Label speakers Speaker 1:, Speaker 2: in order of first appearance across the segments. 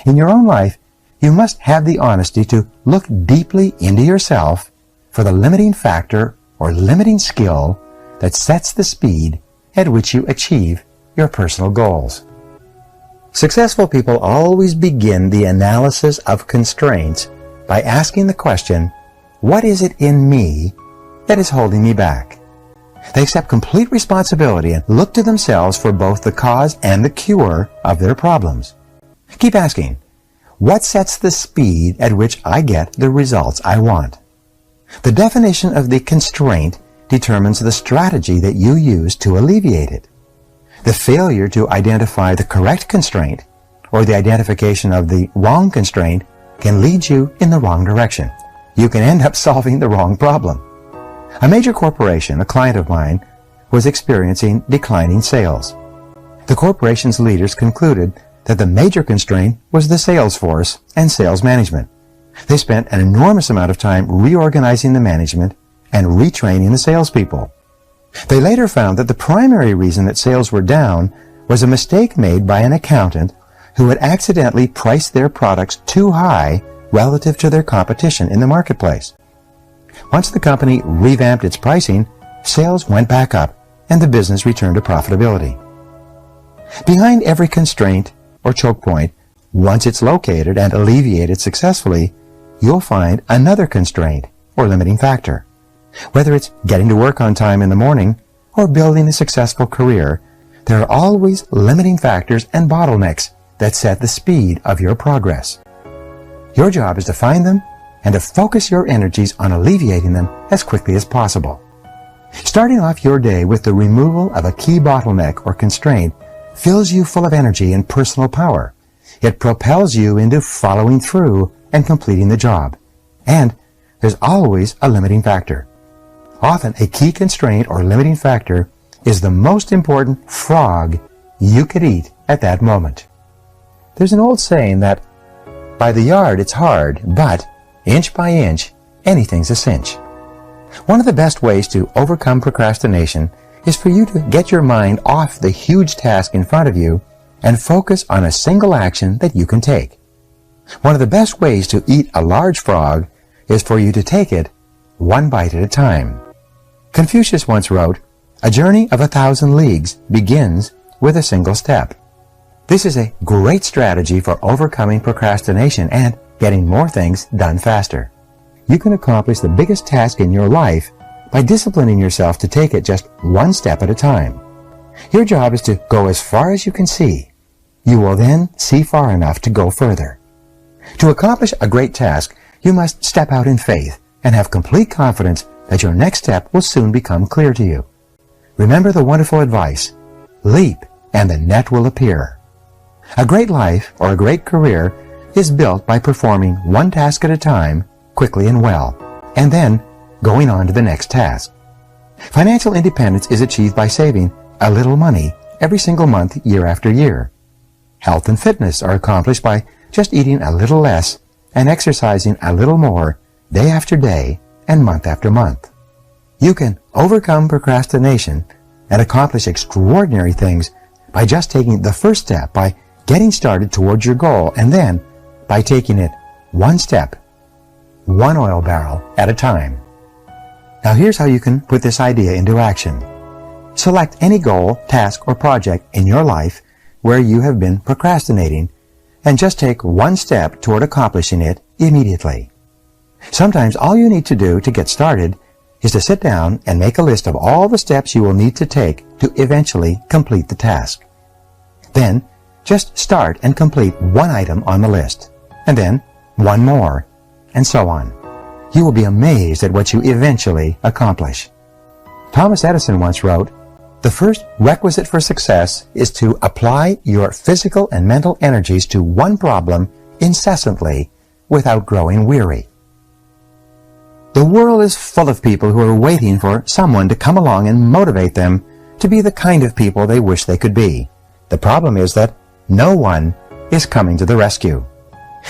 Speaker 1: In your own life, you must have the honesty to look deeply into yourself for the limiting factor or limiting skill that sets the speed at which you achieve your personal goals. Successful people always begin the analysis of constraints by asking the question, what is it in me that is holding me back? They accept complete responsibility and look to themselves for both the cause and the cure of their problems. Keep asking, what sets the speed at which I get the results I want? The definition of the constraint determines the strategy that you use to alleviate it. The failure to identify the correct constraint or the identification of the wrong constraint can lead you in the wrong direction. You can end up solving the wrong problem. A major corporation, a client of mine, was experiencing declining sales. The corporation's leaders concluded that the major constraint was the sales force and sales management. They spent an enormous amount of time reorganizing the management and retraining the salespeople. They later found that the primary reason that sales were down was a mistake made by an accountant who had accidentally priced their products too high relative to their competition in the marketplace. Once the company revamped its pricing, sales went back up and the business returned to profitability. Behind every constraint or choke point, once it's located and alleviated successfully, you'll find another constraint or limiting factor. Whether it's getting to work on time in the morning or building a successful career, there are always limiting factors and bottlenecks that set the speed of your progress. Your job is to find them and to focus your energies on alleviating them as quickly as possible. Starting off your day with the removal of a key bottleneck or constraint fills you full of energy and personal power. It propels you into following through and completing the job. And there's always a limiting factor. Often a key constraint or limiting factor is the most important frog you could eat at that moment. There's an old saying that by the yard it's hard, but inch by inch, anything's a cinch. One of the best ways to overcome procrastination is for you to get your mind off the huge task in front of you and focus on a single action that you can take. One of the best ways to eat a large frog is for you to take it one bite at a time. Confucius once wrote, "A journey of 1,000 leagues begins with a single step." This is a great strategy for overcoming procrastination and getting more things done faster. You can accomplish the biggest task in your life by disciplining yourself to take it just one step at a time. Your job is to go as far as you can see. You will then see far enough to go further. To accomplish a great task, you must step out in faith and have complete confidence that your next step will soon become clear to you. Remember the wonderful advice, leap and the net will appear. A great life or a great career is built by performing one task at a time, quickly and well, and then going on to the next task. Financial independence is achieved by saving a little money every single month, year after year. Health and fitness are accomplished by just eating a little less and exercising a little more day after day and month after month. You can overcome procrastination and accomplish extraordinary things by just taking the first step, by getting started towards your goal, and then by taking it one step, one oil barrel at a time. Now here's how you can put this idea into action. Select any goal, task, or project in your life where you have been procrastinating and just take one step toward accomplishing it immediately. Sometimes all you need to do to get started is to sit down and make a list of all the steps you will need to take to eventually complete the task. Then, just start and complete one item on the list, and then one more, and so on. You will be amazed at what you eventually accomplish. Thomas Edison once wrote, "The first requisite for success is to apply your physical and mental energies to one problem incessantly without growing weary." The world is full of people who are waiting for someone to come along and motivate them to be the kind of people they wish they could be. The problem is that no one is coming to the rescue.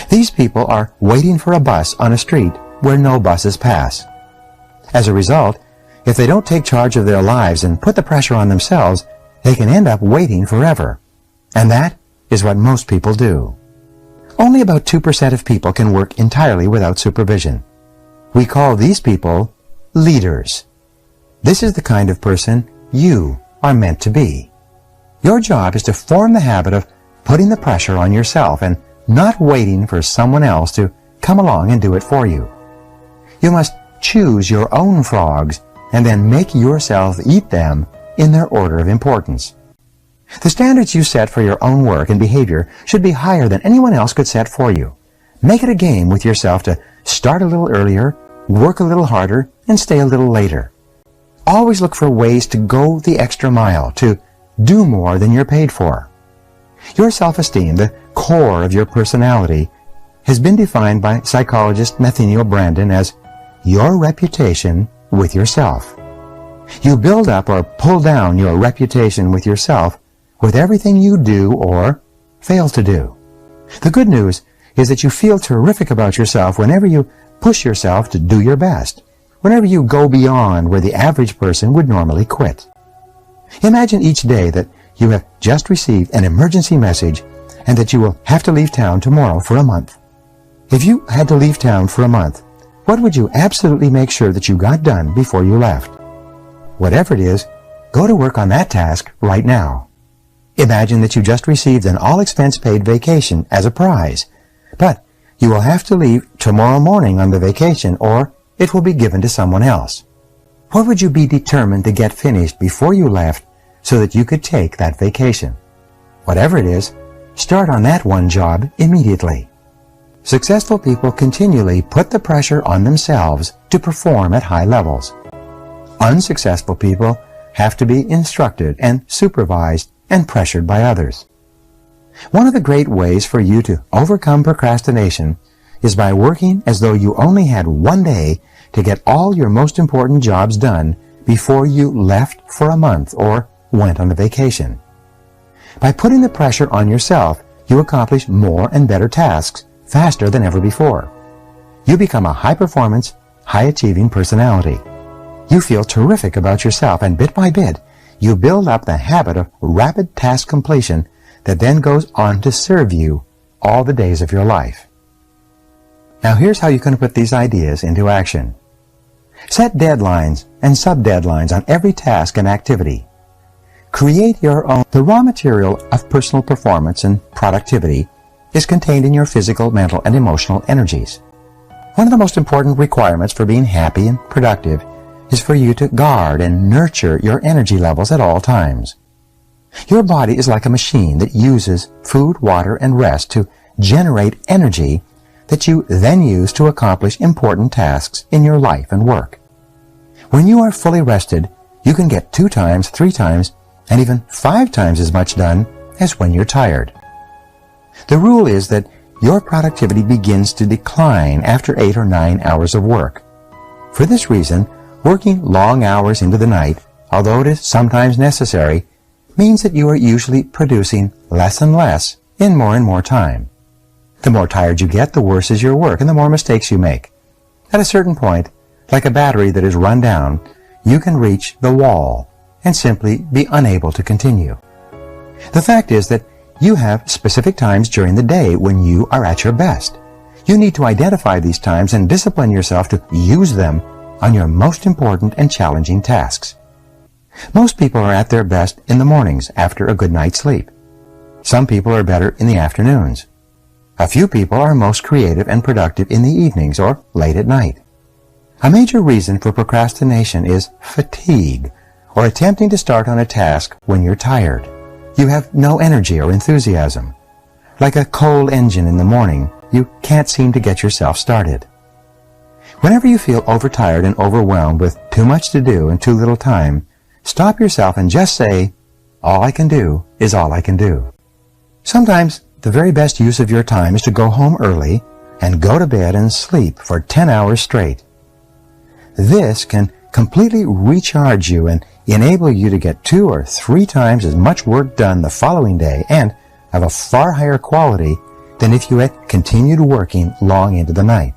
Speaker 1: These people are waiting for a bus on a street where no buses pass. As a result, if they don't take charge of their lives and put the pressure on themselves, they can end up waiting forever. And that is what most people do. Only about 2% of people can work entirely without supervision. We call these people leaders. This is the kind of person you are meant to be. Your job is to form the habit of putting the pressure on yourself and not waiting for someone else to come along and do it for you. You must choose your own frogs and then make yourself eat them in their order of importance. The standards you set for your own work and behavior should be higher than anyone else could set for you. Make it a game with yourself to start a little earlier, work a little harder, and stay a little later. Always look for ways to go the extra mile, to do more than you're paid for. Your self-esteem, the core of your personality, has been defined by psychologist Nathaniel Branden as your reputation with yourself. You build up or pull down your reputation with yourself with everything you do or fail to do. The good news is that you feel terrific about yourself whenever you push yourself to do your best, whenever you go beyond where the average person would normally quit. Imagine each day that you have just received an emergency message and that you will have to leave town tomorrow for a month. If you had to leave town for a month, what would you absolutely make sure that you got done before you left? Whatever it is, go to work on that task right now. Imagine that you just received an all-expense-paid vacation as a prize, but you will have to leave tomorrow morning on the vacation or it will be given to someone else. What would you be determined to get finished before you left so that you could take that vacation? Whatever it is, start on that one job immediately. Successful people continually put the pressure on themselves to perform at high levels. Unsuccessful people have to be instructed and supervised and pressured by others. One of the great ways for you to overcome procrastination is by working as though you only had one day to get all your most important jobs done before you left for a month or went on a vacation. By putting the pressure on yourself, you accomplish more and better tasks faster than ever before. You become a high-performance, high-achieving personality. You feel terrific about yourself, and bit by bit, you build up the habit of rapid task completion that then goes on to serve you all the days of your life. Now here's how you can put these ideas into action. Set deadlines and sub-deadlines on every task and activity. Create your own. The raw material of personal performance and productivity is contained in your physical, mental, and emotional energies. One of the most important requirements for being happy and productive is for you to guard and nurture your energy levels at all times. Your body is like a machine that uses food, water, and rest to generate energy that you then use to accomplish important tasks in your life and work. When you are fully rested, you can get 2 times, 3 times, and even 5 times as much done as when you're tired. The rule is that your productivity begins to decline after 8 or 9 hours of work. For this reason, working long hours into the night, although it is sometimes necessary, means that you are usually producing less and less in more and more time. The more tired you get, the worse is your work and the more mistakes you make. At a certain point, like a battery that is run down, you can reach the wall and simply be unable to continue. The fact is that you have specific times during the day when you are at your best. You need to identify these times and discipline yourself to use them on your most important and challenging tasks. Most people are at their best in the mornings after a good night's sleep. Some people are better in the afternoons. A few people are most creative and productive in the evenings or late at night. A major reason for procrastination is fatigue, or attempting to start on a task when you're tired. You have no energy or enthusiasm. Like a coal engine in the morning, you can't seem to get yourself started. Whenever you feel overtired and overwhelmed with too much to do and too little time, stop yourself and just say, "All I can do is all I can do." Sometimes the very best use of your time is to go home early and go to bed and sleep for 10 hours straight. This can completely recharge you and enable you to get 2 or 3 times as much work done the following day and of a far higher quality than if you had continued working long into the night.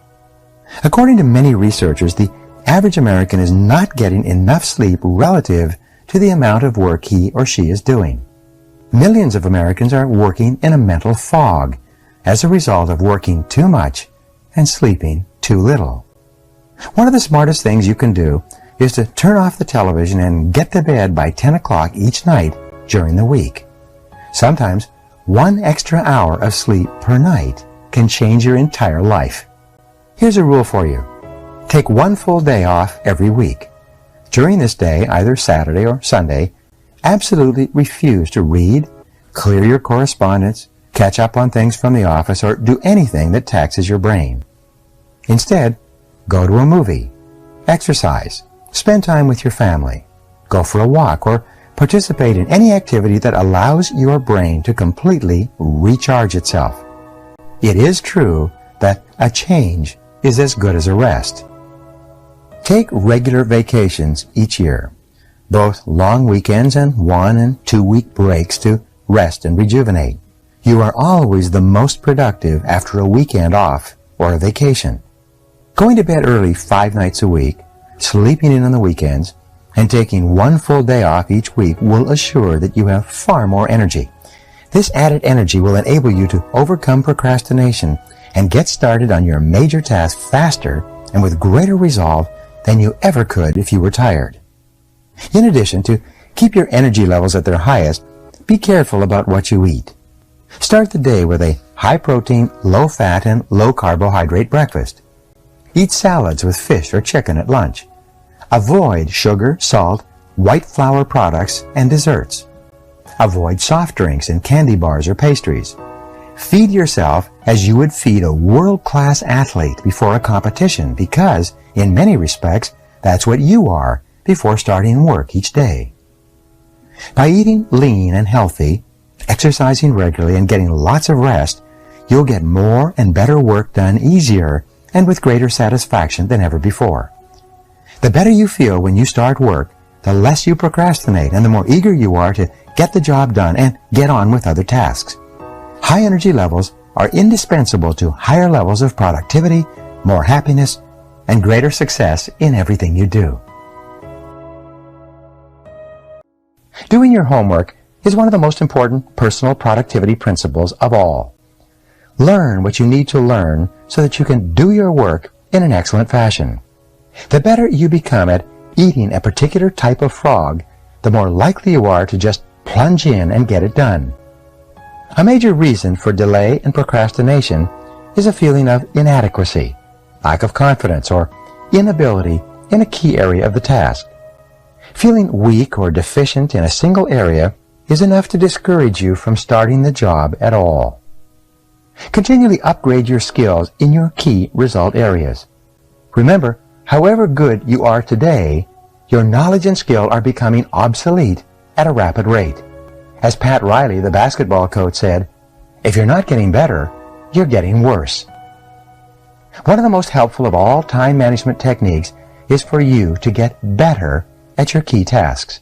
Speaker 1: According to many researchers, the average American is not getting enough sleep relative to the amount of work he or she is doing. Millions of Americans are working in a mental fog, as a result of working too much and sleeping too little. One of the smartest things you can do is to turn off the television and get to bed by 10 o'clock each night during the week. Sometimes 1 extra hour of sleep per night can change your entire life. Here's a rule for you. Take 1 full day off every week. During this day, either Saturday or Sunday, absolutely refuse to read, clear your correspondence, catch up on things from the office, or do anything that taxes your brain. Instead, go to a movie, exercise, spend time with your family, go for a walk, or participate in any activity that allows your brain to completely recharge itself. It is true that a change is as good as a rest. Take regular vacations each year, both long weekends and 1 and 2 week breaks to rest and rejuvenate. You are always the most productive after a weekend off or a vacation. Going to bed early 5 nights a week, sleeping in on the weekends, and taking 1 full day off each week will assure that you have far more energy. This added energy will enable you to overcome procrastination and get started on your major task faster and with greater resolve than you ever could if you were tired. In addition, to keep your energy levels at their highest, be careful about what you eat. Start the day with a high-protein, low-fat, and low-carbohydrate breakfast. Eat salads with fish or chicken at lunch. Avoid sugar, salt, white flour products, and desserts. Avoid soft drinks and candy bars or pastries. Feed yourself as you would feed a world-class athlete before a competition because, in many respects, that's what you are before starting work each day. By eating lean and healthy, exercising regularly, and getting lots of rest, you'll get more and better work done easier and with greater satisfaction than ever before. The better you feel when you start work, the less you procrastinate and the more eager you are to get the job done and get on with other tasks. High energy levels are indispensable to higher levels of productivity, more happiness, and greater success in everything you do. Doing your homework is one of the most important personal productivity principles of all. Learn what you need to learn so that you can do your work in an excellent fashion. The better you become at eating a particular type of frog, the more likely you are to just plunge in and get it done. A major reason for delay and procrastination is a feeling of inadequacy, lack of confidence, or inability in a key area of the task. Feeling weak or deficient in a single area is enough to discourage you from starting the job at all. Continually upgrade your skills in your key result areas. Remember, however good you are today, your knowledge and skill are becoming obsolete at a rapid rate. As Pat Riley, the basketball coach, said, "If you're not getting better, you're getting worse." One of the most helpful of all time management techniques is for you to get better at your key tasks.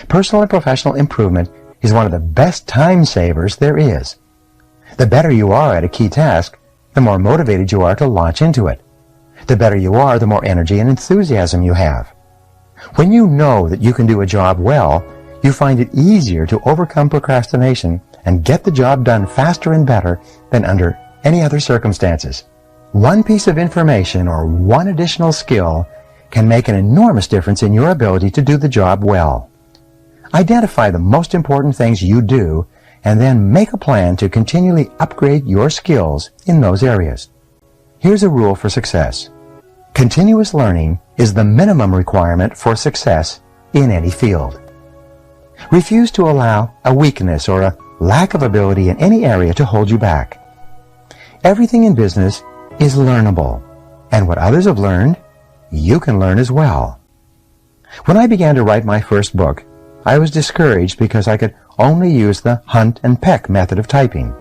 Speaker 1: Personal and professional improvement is one of the best time savers there is. The better you are at a key task, the more motivated you are to launch into it. The better you are, the more energy and enthusiasm you have. When you know that you can do a job well, you find it easier to overcome procrastination and get the job done faster and better than under any other circumstances. One piece of information or one additional skill can make an enormous difference in your ability to do the job well. Identify the most important things you do and then make a plan to continually upgrade your skills in those areas. Here's a rule for success. Continuous learning is the minimum requirement for success in any field. Refuse to allow a weakness or a lack of ability in any area to hold you back. Everything in business is learnable, and what others have learned, you can learn as well. When I began to write my first book, I was discouraged because I could only use the hunt and peck method of typing.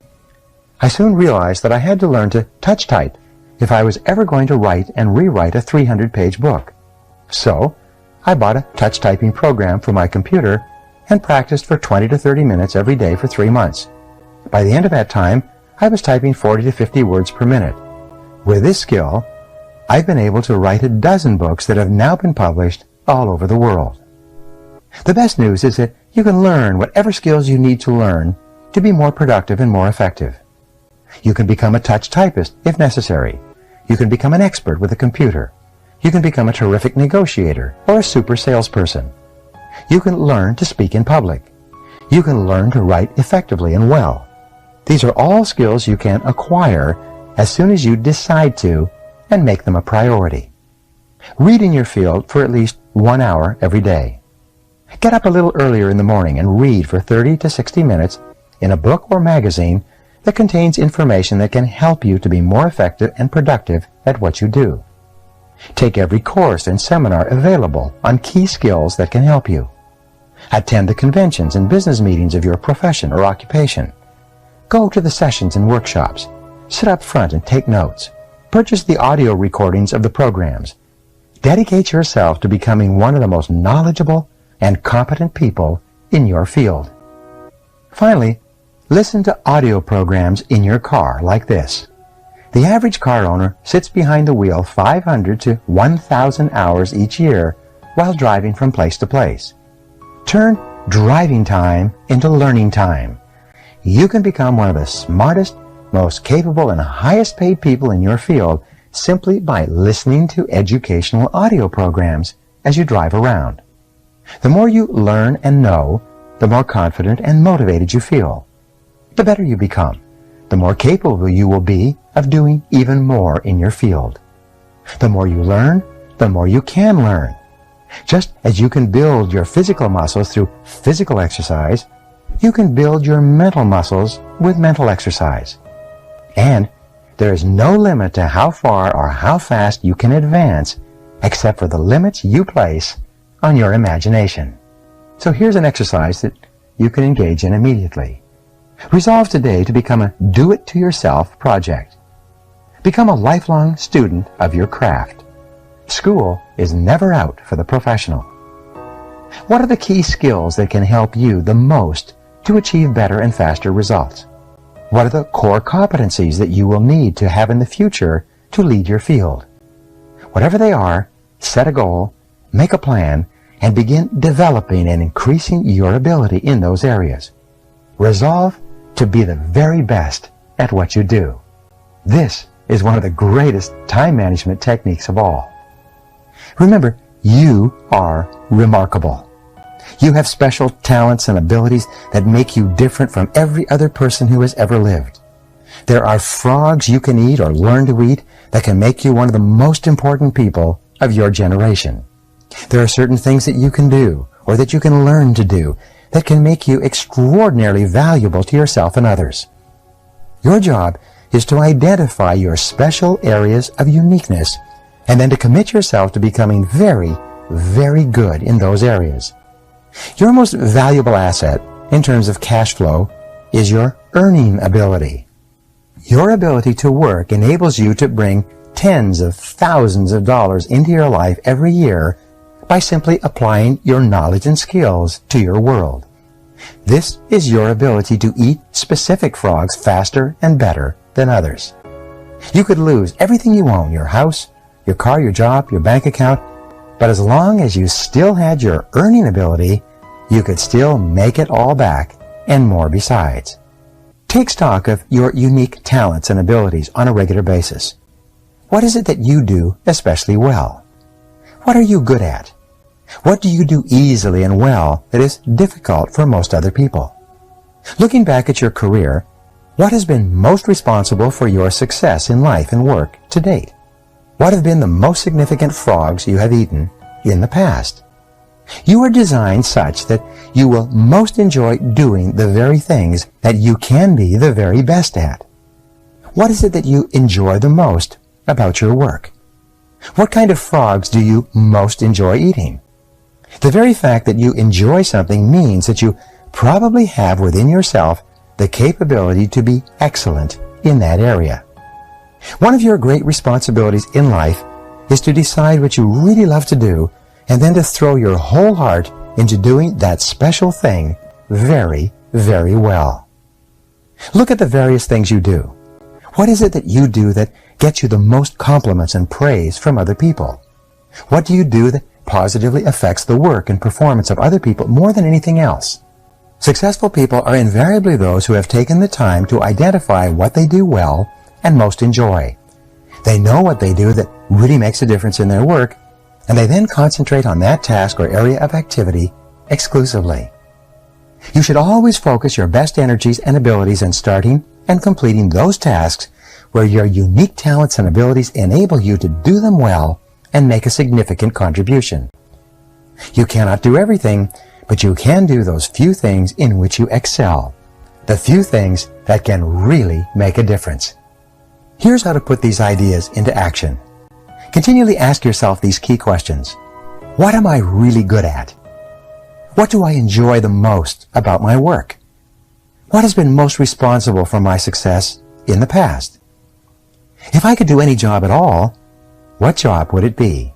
Speaker 1: I soon realized that I had to learn to touch type if I was ever going to write and rewrite a 300-page book. So, I bought a touch typing program for my computer and practiced for 20 to 30 minutes every day for 3 months. By the end of that time, I was typing 40 to 50 words per minute. With this skill, I've been able to write a dozen books that have now been published all over the world. The best news is that you can learn whatever skills you need to learn to be more productive and more effective. You can become a touch typist if necessary. You can become an expert with a computer. You can become a terrific negotiator or a super salesperson. You can learn to speak in public. You can learn to write effectively and well. These are all skills you can acquire as soon as you decide to and make them a priority. Read in your field for at least 1 hour every day. Get up a little earlier in the morning and read for 30 to 60 minutes in a book or magazine that contains information that can help you to be more effective and productive at what you do. Take every course and seminar available on key skills that can help you. Attend the conventions and business meetings of your profession or occupation. Go to the sessions and workshops. Sit up front and take notes. Purchase the audio recordings of the programs. Dedicate yourself to becoming one of the most knowledgeable and competent people in your field. Finally, listen to audio programs in your car like this. The average car owner sits behind the wheel 500 to 1,000 hours each year while driving from place to place. Turn driving time into learning time. You can become one of the smartest, most capable, and highest paid people in your field simply by listening to educational audio programs as you drive around. The more you learn and know, the more confident and motivated you feel. The better you become, the more capable you will be of doing even more in your field. The more you learn, the more you can learn. Just as you can build your physical muscles through physical exercise, you can build your mental muscles with mental exercise. And there is no limit to how far or how fast you can advance except for the limits you place on your imagination. So here's an exercise that you can engage in immediately. Resolve today to become a do-it-to-yourself project. Become a lifelong student of your craft. School is never out for the professional. What are the key skills that can help you the most to achieve better and faster results? What are the core competencies that you will need to have in the future to lead your field? Whatever they are, set a goal, make a plan, and begin developing and increasing your ability in those areas. Resolve to be the very best at what you do. This is one of the greatest time management techniques of all. Remember, you are remarkable. You have special talents and abilities that make you different from every other person who has ever lived. There are frogs you can eat or learn to eat that can make you one of the most important people of your generation. There are certain things that you can do or that you can learn to do that can make you extraordinarily valuable to yourself and others. Your job is to identify your special areas of uniqueness and then to commit yourself to becoming very, very good in those areas. Your most valuable asset in terms of cash flow is your earning ability. Your ability to work enables you to bring tens of thousands of dollars into your life every year by simply applying your knowledge and skills to your world. This is your ability to eat specific frogs faster and better than others. You could lose everything you own, your house, your car, your job, your bank account, but as long as you still had your earning ability, you could still make it all back and more besides. Take stock of your unique talents and abilities on a regular basis. What is it that you do especially well? What are you good at? What do you do easily and well that is difficult for most other people? Looking back at your career, what has been most responsible for your success in life and work to date? What have been the most significant frogs you have eaten in the past? You are designed such that you will most enjoy doing the very things that you can be the very best at. What is it that you enjoy the most about your work? What kind of frogs do you most enjoy eating? The very fact that you enjoy something means that you probably have within yourself the capability to be excellent in that area. One of your great responsibilities in life is to decide what you really love to do and then to throw your whole heart into doing that special thing very, very well. Look at the various things you do. What is it that you do that gets you the most compliments and praise from other people? What do you do that positively affects the work and performance of other people more than anything else? Successful people are invariably those who have taken the time to identify what they do well and most enjoy. They know what they do that really makes a difference in their work, and they then concentrate on that task or area of activity exclusively. You should always focus your best energies and abilities on starting and completing those tasks where your unique talents and abilities enable you to do them well and make a significant contribution. You cannot do everything, but you can do those few things in which you excel, the few things that can really make a difference. Here's how to put these ideas into action. Continually ask yourself these key questions. What am I really good at? What do I enjoy the most about my work? What has been most responsible for my success in the past? If I could do any job at all, what job would it be?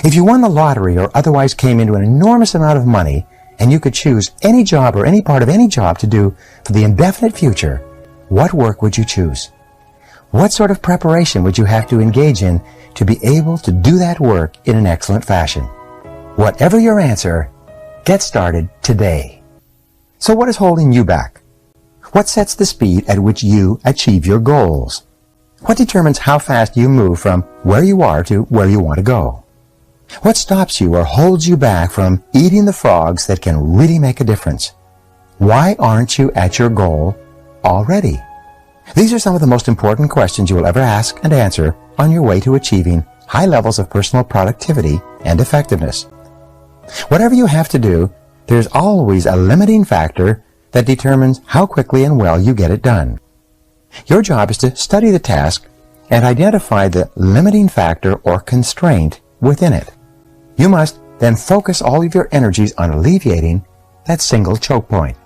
Speaker 1: If you won the lottery or otherwise came into an enormous amount of money and you could choose any job or any part of any job to do for the indefinite future, what work would you choose? What sort of preparation would you have to engage in to be able to do that work in an excellent fashion? Whatever your answer, get started today. So what is holding you back? What sets the speed at which you achieve your goals? What determines how fast you move from where you are to where you want to go? What stops you or holds you back from eating the frogs that can really make a difference? Why aren't you at your goal already? These are some of the most important questions you will ever ask and answer on your way to achieving high levels of personal productivity and effectiveness. Whatever you have to do, there's always a limiting factor that determines how quickly and well you get it done. Your job is to study the task and identify the limiting factor or constraint within it. You must then focus all of your energies on alleviating that single choke point.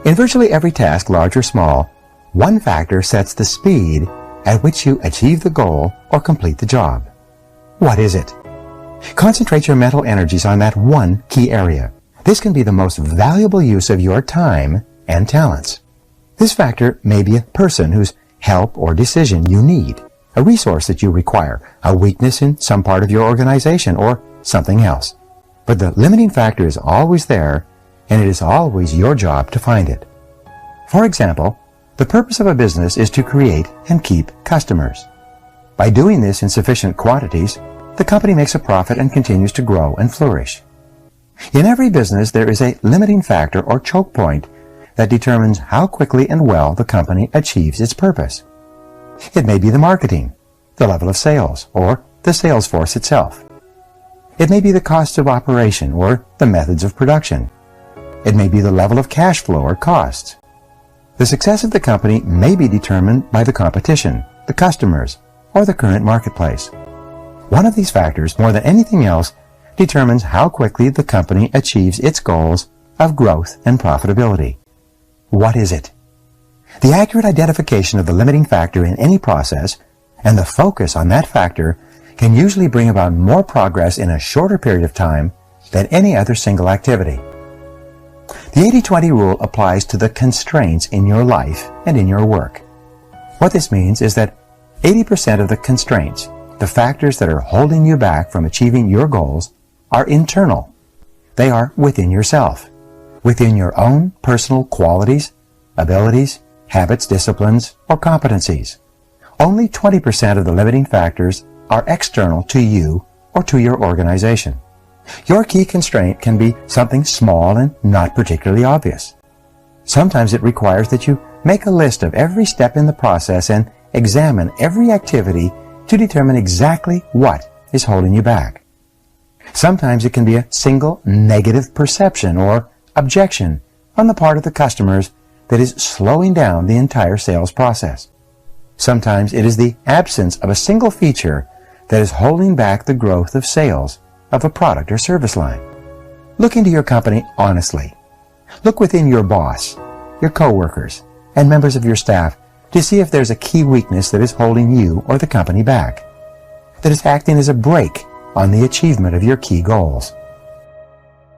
Speaker 1: In virtually every task, large or small, one factor sets the speed at which you achieve the goal or complete the job. What is it? Concentrate your mental energies on that one key area. This can be the most valuable use of your time and talents. This factor may be a person whose help or decision you need, a resource that you require, a weakness in some part of your organization, or something else. But the limiting factor is always there, and it is always your job to find it. For example, the purpose of a business is to create and keep customers. By doing this in sufficient quantities, the company makes a profit and continues to grow and flourish. In every business, there is a limiting factor or choke point that determines how quickly and well the company achieves its purpose. It may be the marketing, the level of sales, or the sales force itself. It may be the cost of operation or the methods of production. It may be the level of cash flow or costs. The success of the company may be determined by the competition, the customers, or the current marketplace. One of these factors, more than anything else, determines how quickly the company achieves its goals of growth and profitability. What is it? The accurate identification of the limiting factor in any process and the focus on that factor can usually bring about more progress in a shorter period of time than any other single activity. The 80-20 rule applies to the constraints in your life and in your work. What this means is that 80% of the constraints, the factors that are holding you back from achieving your goals, are internal. They are within yourself, within your own personal qualities, abilities, habits, disciplines, or competencies. Only 20% of the limiting factors are external to you or to your organization. Your key constraint can be something small and not particularly obvious. Sometimes it requires that you make a list of every step in the process and examine every activity to determine exactly what is holding you back. Sometimes it can be a single negative perception or objection on the part of the customers that is slowing down the entire sales process. Sometimes it is the absence of a single feature that is holding back the growth of sales of a product or service line. Look into your company honestly. Look within your boss, your coworkers, and members of your staff to see if there's a key weakness that is holding you or the company back, that is acting as a brake on the achievement of your key goals.